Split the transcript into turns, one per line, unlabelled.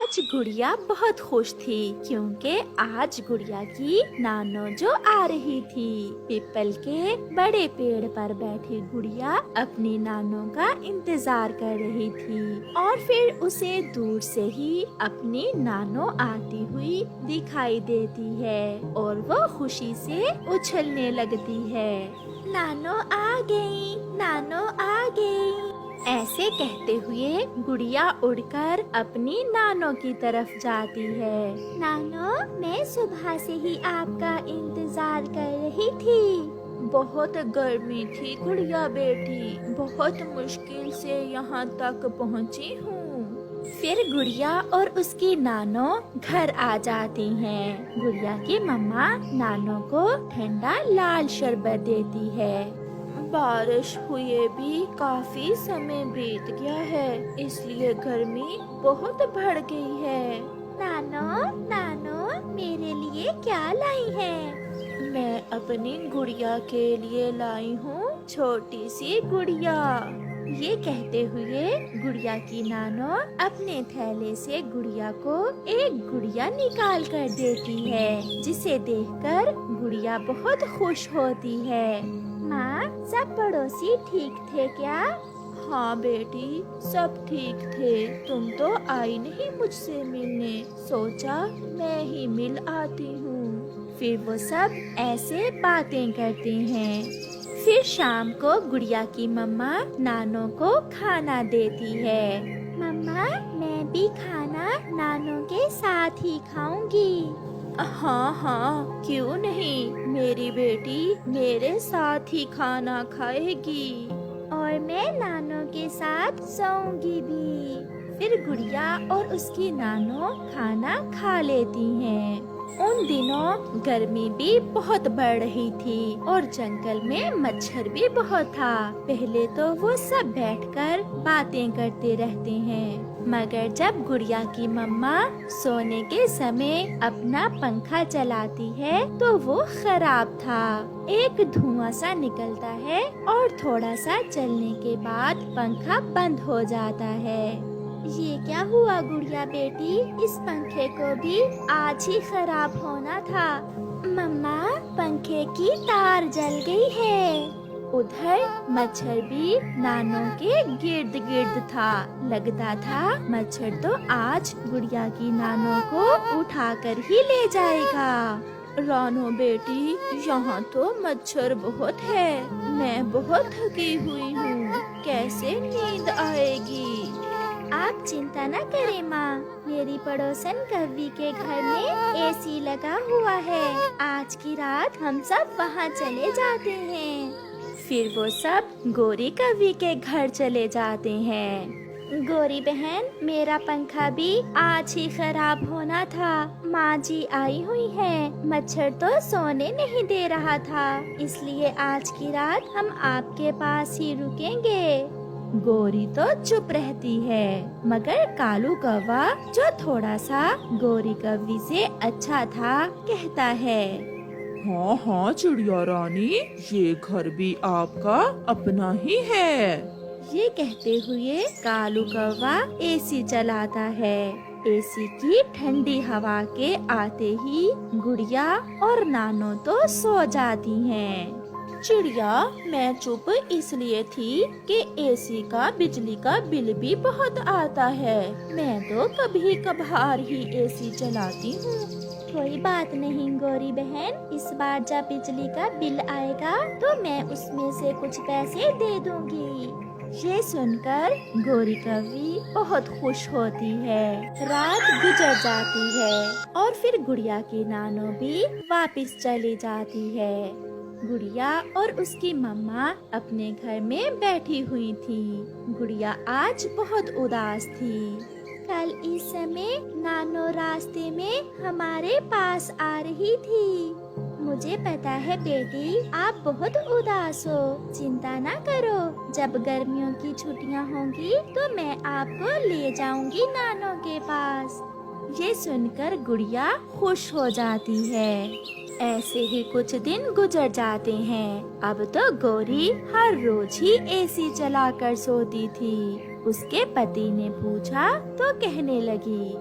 आज गुड़िया बहुत खुश थी क्योंकि आज गुड़िया की नानो जो आ रही थी। पीपल के बड़े पेड़ पर बैठी गुड़िया अपनी नानो का इंतजार कर रही थी और फिर उसे दूर से ही अपनी नानो आती हुई दिखाई देती है और वो खुशी से उछलने लगती है। नानो आ गई, नानो आ गई। ऐसे कहते हुए गुड़िया उड़कर अपनी नानो की तरफ जाती है। नानो, मैं सुबह से ही आपका इंतजार कर रही थी। बहुत गर्मी थी गुड़िया बेटी, बहुत मुश्किल से यहाँ तक पहुँची हूँ। फिर गुड़िया और उसकी नानो घर आ जाती हैं। गुड़िया की मम्मा नानो को ठंडा लाल शरबत देती है। बारिश हुए भी काफी समय बीत गया है, इसलिए गर्मी बहुत बढ़ गई है। नानो, नानो, मेरे लिए क्या लाई है? मैं अपनी गुड़िया के लिए लाई हूँ छोटी सी गुड़िया। ये कहते हुए गुड़िया की नानो अपने थैले से गुड़िया को एक गुड़िया निकाल कर देती है, जिसे देखकर गुड़िया बहुत खुश होती है। माँ, सब पड़ोसी ठीक थे क्या? हाँ बेटी, सब ठीक थे। तुम तो आई नहीं मुझसे मिलने, सोचा मैं ही मिल आती हूँ। फिर वो सब ऐसे बातें करते हैं। फिर शाम को गुड़िया की मम्मा नानो को खाना देती है। मम्मा, मैं भी खाना नानो के साथ ही खाऊंगी। हाँ हाँ, क्यों नहीं, मेरी बेटी मेरे साथ ही खाना खाएगी और मैं नानो के साथ सोऊंगी भी। फिर गुड़िया और उसकी नानो खाना खा लेती हैं। उन दिनों गर्मी भी बहुत बढ़ रही थी और जंगल में मच्छर भी बहुत था। पहले तो वो सब बैठकर बातें करते रहते हैं, मगर जब गुड़िया की मम्मा सोने के समय अपना पंखा चलाती है तो वो खराब था। एक धुआं सा निकलता है और थोड़ा सा चलने के बाद पंखा बंद हो जाता है। ये क्या हुआ गुड़िया बेटी, इस पंखे को भी आज ही खराब होना था। मम्मा, पंखे की तार जल गई है। उधर मच्छर भी नानो के गिर्द गिर्द था। लगता था मच्छर तो आज गुड़िया की नानो को उठाकर ही ले जाएगा। रानो बेटी, यहाँ तो मच्छर बहुत है, मैं बहुत थकी हुई हूँ, कैसे नींद आएगी? आप चिंता न करें माँ, मेरी पड़ोसन कव्वी के घर में एसी लगा हुआ है। आज की रात हम सब वहाँ चले जाते हैं। फिर वो सब गोरी कव्वी के घर चले जाते हैं। गोरी बहन, मेरा पंखा भी आज ही खराब होना था। माँ जी आई हुई है, मच्छर तो सोने नहीं दे रहा था, इसलिए आज की रात हम आपके पास ही रुकेंगे। गोरी तो चुप रहती है, मगर कालू कौवा जो थोड़ा सा गोरी कव्वी से अच्छा था कहता है,
हाँ हाँ चिड़िया रानी, ये घर भी आपका अपना ही है।
ये कहते हुए कालू कौवा एसी चलाता है। एसी की ठंडी हवा के आते ही गुड़िया और नानो तो सो जाती हैं। चिड़िया, मैं चुप इसलिए थी कि एसी का बिजली का बिल भी बहुत आता है, मैं तो कभी कभार ही एसी चलाती हूँ। कोई बात नहीं गोरी बहन, इस बार जब बिजली का बिल आएगा तो मैं उसमें से कुछ पैसे दे दूंगी। ये सुनकर गोरी कव्वी बहुत खुश होती है। रात गुजर जाती है और फिर गुड़िया की नानो भी वापस चली जाती है। गुड़िया और उसकी मम्मा अपने घर में बैठी हुई थी। गुड़िया आज बहुत उदास थी। कल इस समय नानो रास्ते में हमारे पास आ रही थी। मुझे पता है बेटी, आप बहुत उदास हो, चिंता ना करो, जब गर्मियों की छुट्टियां होंगी तो मैं आपको ले जाऊंगी नानो के पास। ये सुनकर गुड़िया खुश हो जाती है। ऐसे ही कुछ दिन गुजर जाते हैं। अब तो गोरी हर रोज ही एसी चलाकर सोती थी। उसके पति ने पूछा तो कहने लगी,